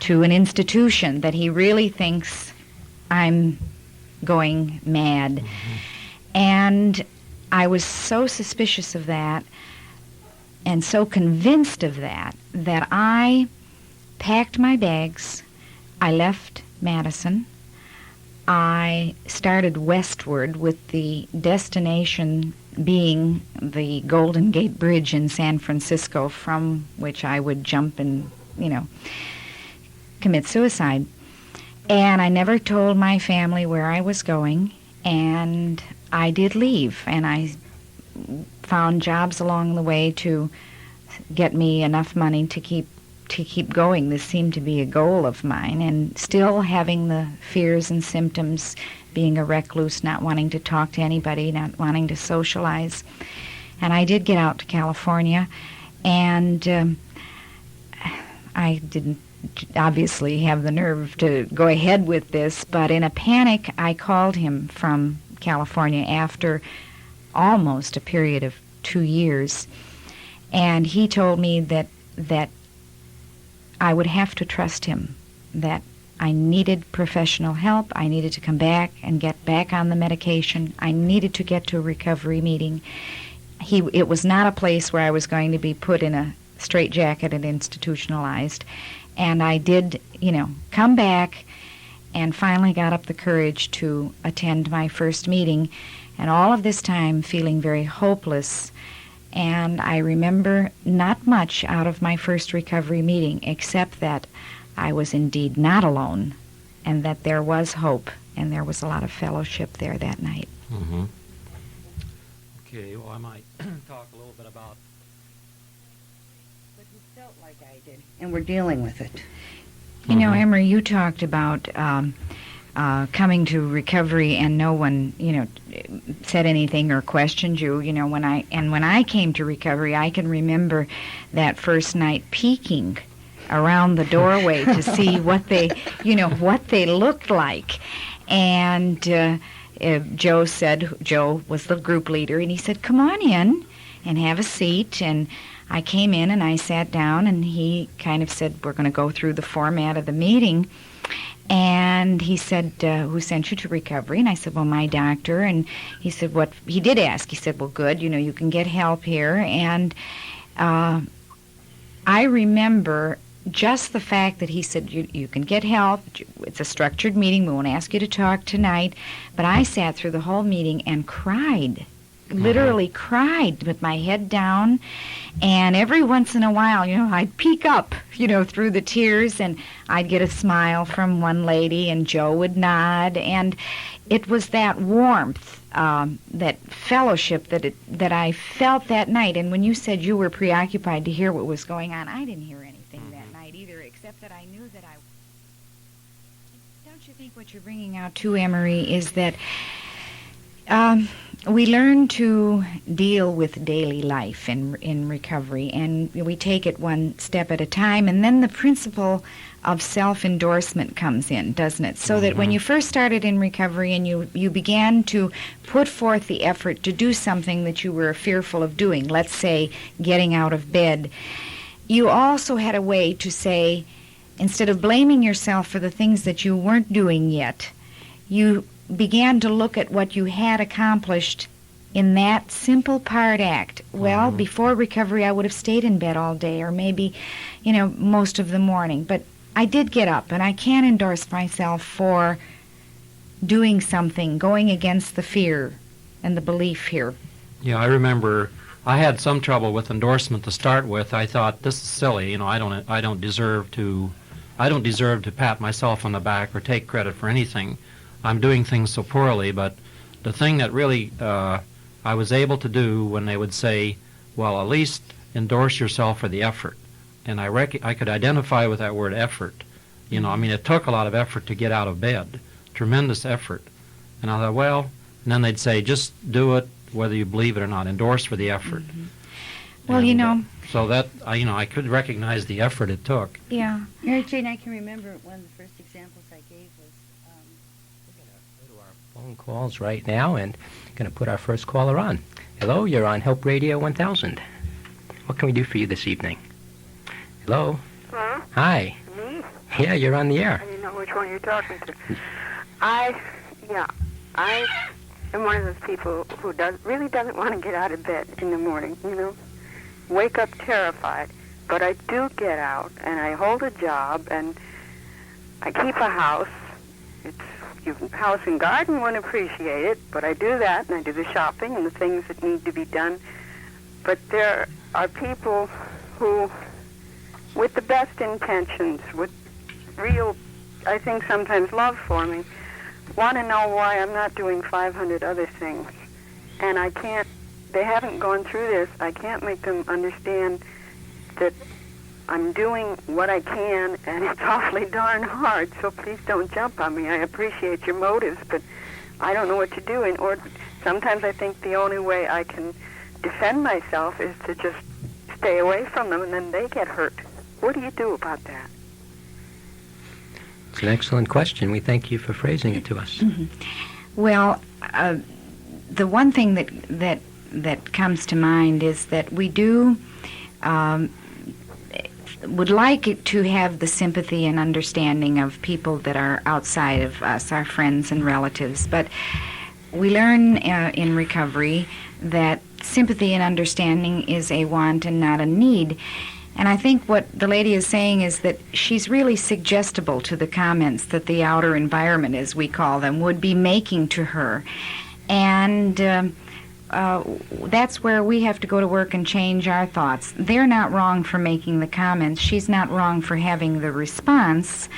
E: an institution, that he really thinks I'm going mad. Mm-hmm. And I was so suspicious of that and so convinced of that I packed my bags. I left Madison. I started westward, with the destination being the Golden Gate Bridge in San Francisco, from which I would jump and, commit suicide. And I never told my family where I was going, and I did leave, and I found jobs along the way to get me enough money to keep going. This seemed to be a goal of mine, and still having the fears and symptoms, being a recluse, not wanting to talk to anybody, not wanting to socialize. And I did get out to California, and I didn't obviously have the nerve to go ahead with this, but in a panic I called him from California after
U: almost a period of 2 years. And he told me that I would have to trust him, that I needed professional help. I needed to come back and get back on the medication. I needed to get to a recovery meeting. It was not a place where I was going to be put in a straitjacket and institutionalized. And I did, come back and finally got up the courage to attend my first meeting. And all of this time feeling very hopeless. And I remember not much out of my first recovery meeting, except that I was indeed not alone, and that there was hope, and there was a lot of fellowship there that night.
V: Mm-hmm. Okay, well, I might talk a little bit about...
W: But you felt like I did, and we're dealing with it.
U: You know, Emery, you talked about coming to recovery and no one, said anything or questioned you, when I came to recovery, I can remember that first night peeking around the doorway to see what they looked like. And Joe was the group leader, and he said, "Come on in and have a seat." And I came in and I sat down, and he kind of said, "We're going to go through the format of the meeting." And he said, "Who sent you to recovery?" And I said, "Well, my doctor." And he said, "What?" He did ask. He said, "Well, good, you can get help here." And I remember just the fact that he said, you can get help. It's a structured meeting. We won't ask you to talk tonight. But I sat through the whole meeting and cried. Literally cried with my head down, and every once in a while, I'd peek up, through the tears, and I'd get a smile from one lady, and Joe would nod, and it was that warmth, that fellowship that I felt that night. And when you said you were preoccupied to hear what was going on, I didn't hear anything that night either, except that I knew that Don't you think what you're bringing out too, Emery, is that we learn to deal with daily life in recovery, and we take it one step at a time, and then the principle of self-endorsement comes in, doesn't it? So that when you first started in recovery and you began to put forth the effort to do something that you were fearful of doing, let's say getting out of bed, you also had a way to say, instead of blaming yourself for the things that you weren't doing yet, you began to look at what you had accomplished in that simple part act. Well, before recovery, I would have stayed in bed all day, or maybe, most of the morning. But I did get up, and I can't endorse myself for doing something, going against the fear and the belief here.
V: Yeah, I remember I had some trouble with endorsement to start with. I thought, this is silly. I don't deserve to pat myself on the back or take credit for anything. I'm doing things so poorly. But the thing that really I was able to do when they would say, well, at least endorse yourself for the effort. And I could identify with that word effort. It took a lot of effort to get out of bed, tremendous effort. And I thought, well, and then they'd say, just do it whether you believe it or not, endorse for the effort.
U: Well,
V: So that, I could recognize the effort it took.
U: Yeah.
W: Mary Jane, I can remember one of the first examples I gave was...
A: Phone calls right now, and going to put our first caller on. Hello, you're on Help Radio 1000. What can we do for you this evening? Hello?
X: Hello?
A: Hi.
X: Me?
A: Yeah, you're on the air.
X: I didn't know which one you're talking to. I am one of those people who really doesn't want to get out of bed in the morning, Wake up terrified. But I do get out, and I hold a job, and I keep a house. House and garden wouldn't appreciate it, but I do that, and I do the shopping and the things that need to be done. But there are people who, with the best intentions, with real, I think sometimes love for me, want to know why I'm not doing 500 other things. And they haven't gone through this. I can't make them understand that I'm doing what I can, and it's awfully darn hard, so please don't jump on me. I appreciate your motives, but I don't know what to do. Or sometimes I think the only way I can defend myself is to just stay away from them, and then they get hurt. What do you do about that?
A: It's an excellent question. We thank you for phrasing it to us.
U: Well, the one thing that comes to mind is that we do would like it to have the sympathy and understanding of people that are outside of us, our friends and relatives. But we learn in recovery that sympathy and understanding is a want and not a need. And I think what the lady is saying is that she's really suggestible to the comments that the outer environment, as we call them, would be making to her. And that's where we have to go to work and change our thoughts. They're not wrong for making the comments. She's not wrong for having the response.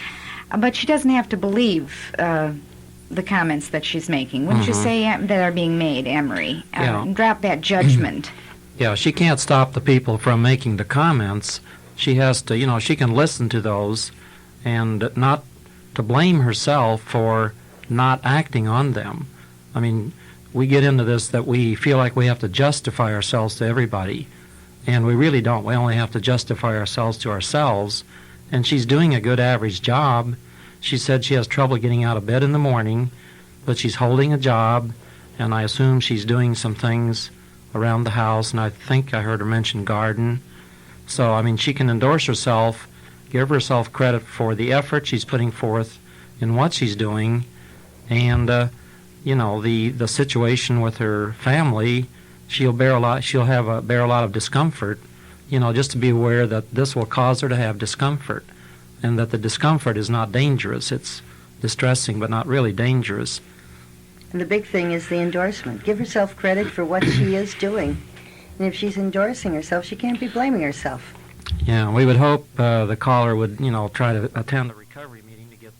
U: But she doesn't have to believe the comments that she's making. Wouldn't you say that are being made, Emery?
V: Yeah.
U: Drop that judgment.
V: Yeah, she can't stop the people from making the comments. She has to, she can listen to those and not to blame herself for not acting on them. I mean, we get into this that we feel like we have to justify ourselves to everybody, and we really don't. We only have to justify ourselves to ourselves, and she's doing a good average job. She said she has trouble getting out of bed in the morning, but she's holding a job, and I assume she's doing some things around the house, and I think I heard her mention garden. So, I mean, she can endorse herself, give herself credit for the effort she's putting forth in what she's doing, and, the situation with her family, she'll bear a lot of discomfort, just to be aware that this will cause her to have discomfort, and that the discomfort is not dangerous. It's distressing, but not really dangerous.
B: And the big thing is the endorsement. Give herself credit for what she is doing. And if she's endorsing herself, she can't be blaming herself.
V: Yeah, we would hope the caller would, try to attend the recovery meeting to get...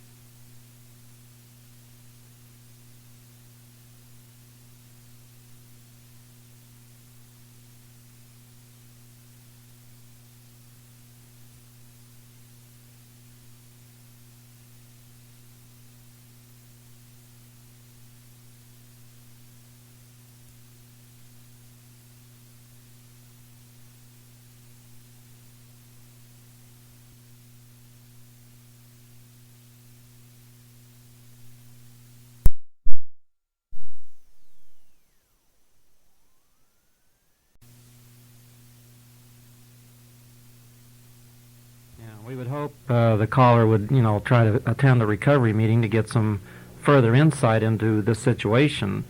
V: We would hope the caller would, try to attend the recovery meeting to get some further insight into this situation.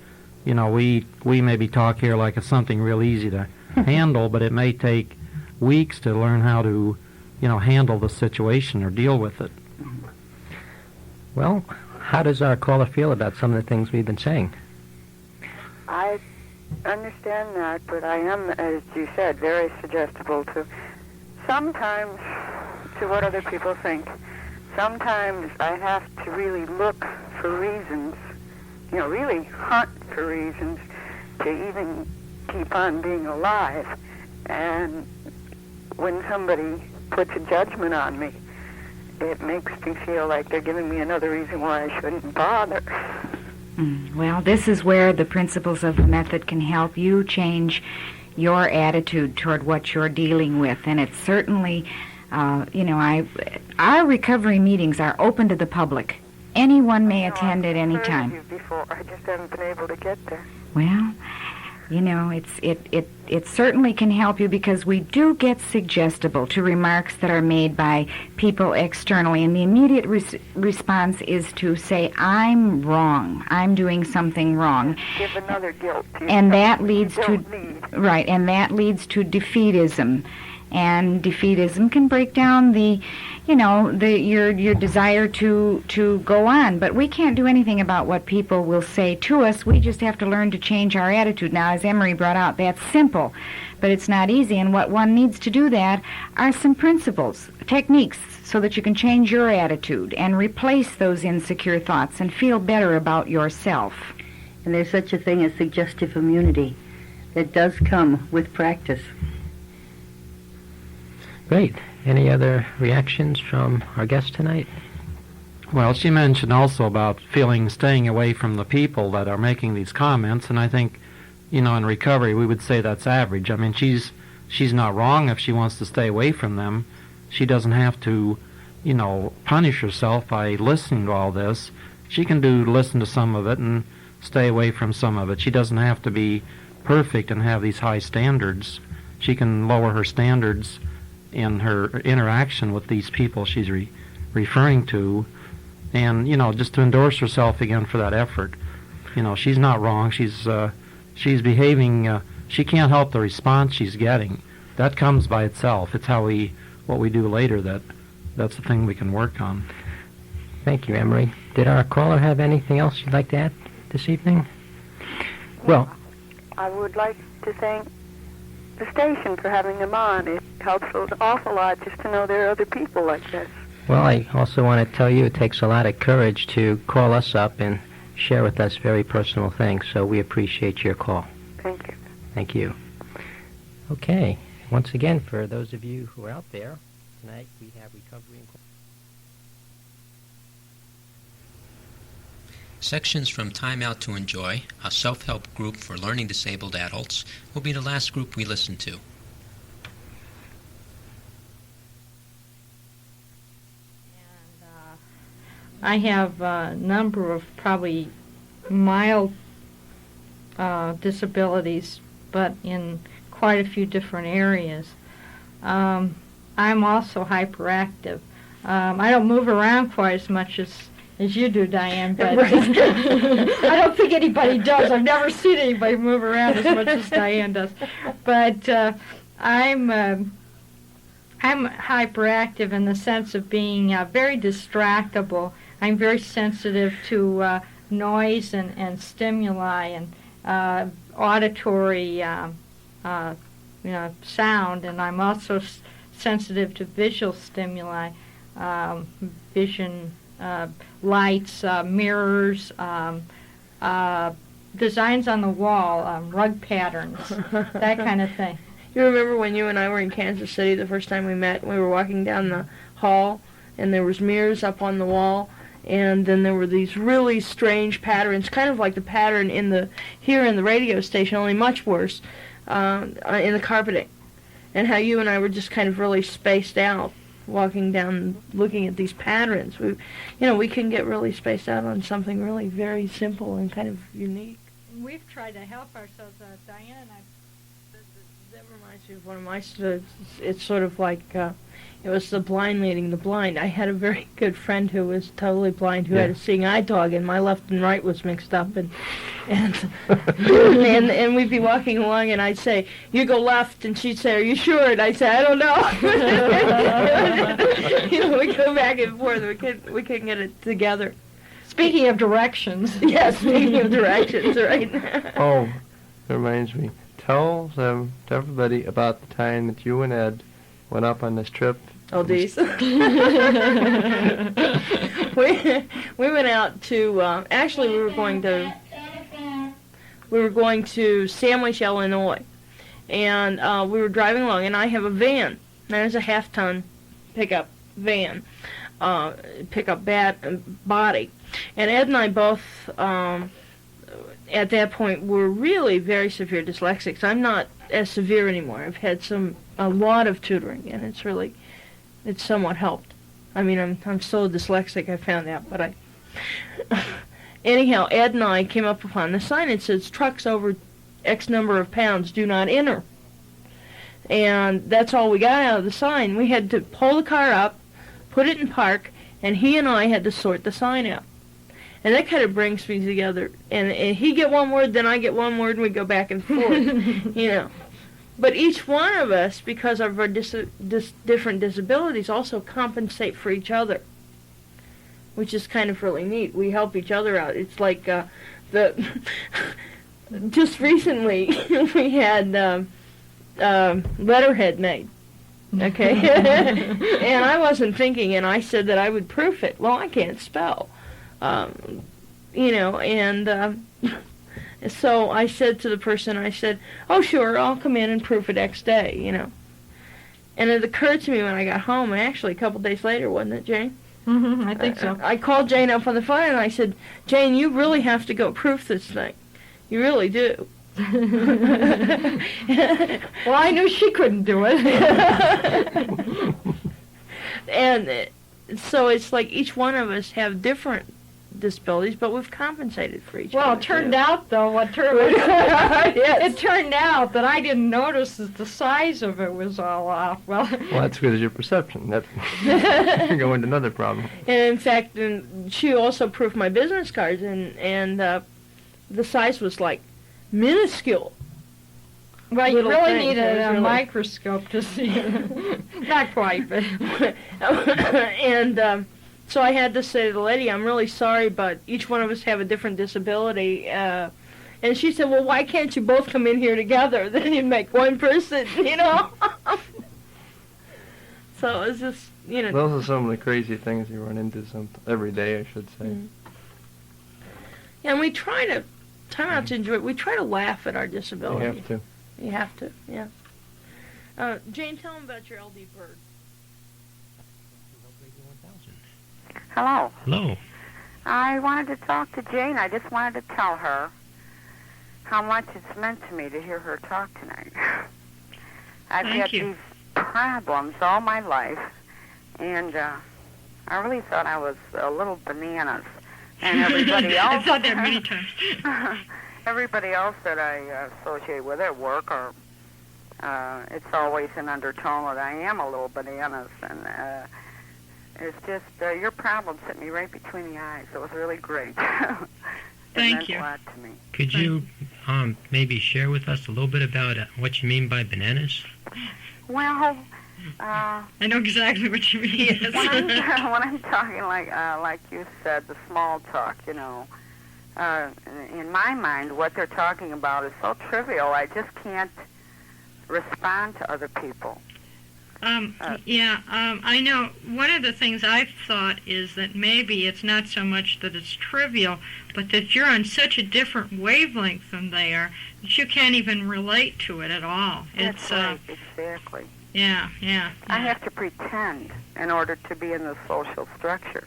V: We maybe talk here like it's something real easy to handle, but it may take weeks to learn how to, handle the situation or deal with it.
H: Well, how does our caller feel about some of the things we've been saying?
X: I understand that, but I am, as you said, very suggestible to sometimes to what other people think. Sometimes I have to really look for reasons, really hunt for reasons to even keep on being alive. And when somebody puts a judgment on me, it makes me feel like they're giving me another reason why I shouldn't bother.
U: Well, this is where the principles of the method can help you change your attitude toward what you're dealing with. And it's certainly, our recovery meetings are open to the public. Anyone may attend at any time.
X: I've heard you before. I just haven't been able to get there.
U: Well, it certainly can help you, because we do get suggestible to remarks that are made by people externally, and the immediate response is to say, I'm wrong. I'm doing something wrong.
X: Give another guilt.
U: And that leads to defeatism. And defeatism can break down your desire to go on. But we can't do anything about what people will say to us. We just have to learn to change our attitude. Now, as Emery brought out, that's simple, but it's not easy. And what one needs to do that are some principles, techniques, so that you can change your attitude and replace those insecure thoughts and feel better about yourself.
B: And there's such a thing as suggestive immunity that does come with practice.
H: Great. Any other reactions from our guest tonight?
V: Well, she mentioned also about staying away from the people that are making these comments, and I think, in recovery we would say that's average. I mean, she's not wrong if she wants to stay away from them. She doesn't have to, punish herself by listening to all this. She can listen to some of it and stay away from some of it. She doesn't have to be perfect and have these high standards. She can lower her standards in her interaction with these people she's referring to, and just to endorse herself again for that effort. She's not wrong. She's behaving. She can't help the response she's getting. That comes by itself. It's what we do later that's the thing we can work on.
H: Thank you, Emery. Did our caller have anything else you'd like to add this evening? Well,
X: I would like to thank the station for having them on. It helps an awful lot just to know there are other people like this.
H: Well, I also want to tell you it takes a lot of courage to call us up and share with us very personal things, so we appreciate your call.
X: Thank you.
H: Thank you. Okay. Once again, for those of you who are out there, tonight we have Recovery and...
A: Sections from Time Out to Enjoy, a self-help group for learning disabled adults, will be the last group we listen to.
C: I have a number of probably mild disabilities, but in quite a few different areas. I'm also hyperactive. I don't move around quite as much as you do, Diane, but I don't think anybody does. I've never seen anybody move around as much as Diane does. But I'm hyperactive in the sense of being very distractible. I'm very sensitive to noise and stimuli and auditory sound, and I'm also sensitive to visual stimuli, vision, lights, mirrors, designs on the wall, rug patterns, that kind of thing.
F: You remember when you and I were in Kansas City the first time we met? We were walking down the hall, and there was mirrors up on the wall, and then there were these really strange patterns, kind of like the pattern here in the radio station, only much worse, in the carpeting, and how you and I were just kind of really spaced out, walking down, looking at these patterns. We can get really spaced out on something really very simple and kind of unique.
C: We've tried to help ourselves. Diane and I.
F: That reminds me of one of my stories. It's sort of like it was the blind leading the blind. I had a very good friend who was totally blind, who had a seeing eye dog, and my left and right was mixed up, and and we'd be walking along, and I'd say, "You go left," and she'd say, "Are you sure?" And I'd say, "I don't know." We go back and forth. We couldn't get it together.
C: Speaking of directions.
F: Yes, speaking of directions, right.
G: Oh, that reminds me. Tell everybody about the time that you and Ed went up on this trip.
F: Oh, geez. we went out to, actually we were going to Sandwich, Illinois, and we were driving along, and I have a van. There's a half-ton pickup van, pickup body, and Ed and I both, at that point, were really very severe dyslexics. I'm not as severe anymore. I've had a lot of tutoring, and it's somewhat helped. I mean, I'm so dyslexic, I found out, but anyhow, Ed and I came up upon the sign that says, "Trucks over X number of pounds do not enter." And that's all we got out of the sign. We had to pull the car up, put it in park, and he and I had to sort the sign out. And that kind of brings me together. And he get one word, then I get one word, and we go back and forth, But each one of us, because of our different disabilities, also compensate for each other, which is kind of really neat. We help each other out. It's like just recently we had letterhead made. Okay? And I wasn't thinking, and I said that I would proof it. Well, I can't spell. So I said to the person, I said, "Oh, sure, I'll come in and proof it next day, And it occurred to me when I got home, and actually a couple days later, wasn't it, Jane?
C: Mm-hmm, I think so.
F: I called Jane up on the phone, and I said, "Jane, you really have to go proof this thing. You really do."
C: Well, I knew she couldn't do it.
F: And so it's like each one of us have different disabilities, but we've compensated for each
C: Well,
F: other.
C: it turned out, though, it turned out that I didn't notice that the size of it was all off. Well,
G: that's good as your perception. That's go into another problem.
F: And in fact, she also proofed my business cards, and the size was like minuscule.
C: well, you
F: Little
C: really
F: things.
C: needed
F: It was
C: a
F: really-
C: microscope to see it. Not quite, but...
F: And so I had to say to the lady, I'm really sorry, but each one of us have a different disability. And she said, well, why can't you both come in here together? Then you'd make one person, you know? So it was just, you know.
G: Those are some of the crazy things you run into every day, I should say.
F: Mm. And we try to, try not to enjoy it, we try to laugh at our disability.
G: You have to.
F: You have to, yeah. Jane, tell them about your LD bird.
X: Hello.
N: Hello.
X: I wanted to talk to Jane. I just wanted to tell her how much it's meant to me to hear her talk tonight. I've
N: Thank
X: had
N: you.
X: these problems all my life, and I really thought I was a little bananas. And everybody else...
N: I've thought that many times.
X: Everybody else that I associate with at work, or it's always an undertone that I am a little bananas, and it's just your problems hit me right between the eyes. It was really great.
N: Thank
X: meant
N: you.
X: a lot to me.
H: Could you maybe share with us a little bit about what you mean by bananas?
X: Well,
N: I know exactly what you mean.
X: when I'm talking like you said, the small talk, you know, in my mind, what they're talking about is so trivial. I just can't respond to other people.
D: I know. One of the things I've thought is that maybe it's not so much that it's trivial, but that you're on such a different wavelength than they are that you can't even relate to it at all.
X: That's right, exactly.
D: Yeah.
X: I have to pretend in order to be in the social structure,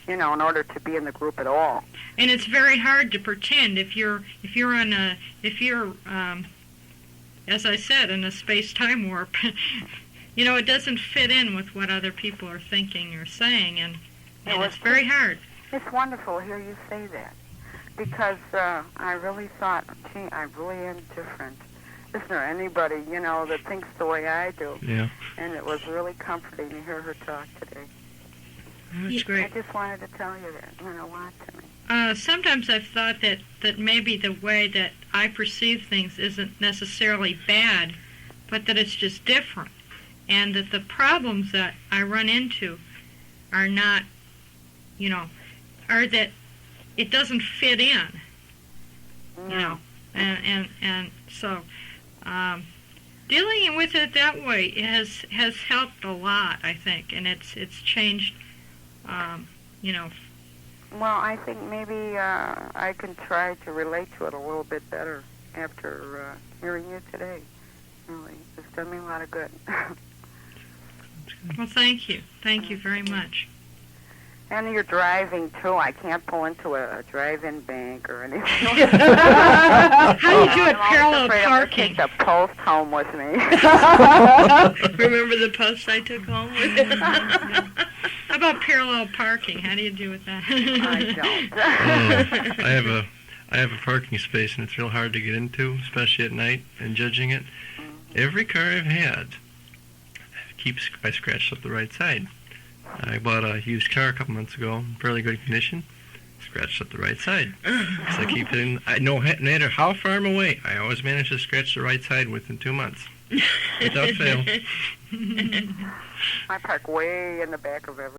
X: you know, in order to be in the group at all.
D: And it's very hard to pretend if you're as I said, in a space-time warp. You know, it doesn't fit in with what other people are thinking or saying, and it's very hard.
X: It's wonderful to hear you say that, because I really thought, gee, I really am different. Isn't there anybody, you know, that thinks the way I do?
G: Yeah.
X: And it was really comforting to hear her talk today.
D: That's great.
X: I just wanted to tell you that. It meant a lot to me.
D: Sometimes I've thought that maybe the way that I perceive things isn't necessarily bad, but that it's just different. And that the problems that I run into are not, you know, are that it doesn't fit in, you know, and so dealing with it that way has helped a lot, I think, and it's changed, you know.
X: Well, I think maybe I can try to relate to it a little bit better after hearing you today. Really, it's done me a lot of good.
D: Well, thank you. Thank you very much.
X: And you're driving, too. I can't pull into a drive-in bank or anything.
D: How do you do it parallel parking?
X: Take the post home with me.
D: Remember the post I took home with you? How about parallel parking? How do you do with that?
X: I don't.
G: I have a parking space, and it's real hard to get into, especially at night, and judging it. Every car I've had, I scratched up the right side. I bought a used car a couple months ago, in fairly good condition. Scratched up the right side. So I keep hitting. No matter how far I'm away, I always manage to scratch the right side within 2 months, without fail.
X: I park way in the back of every.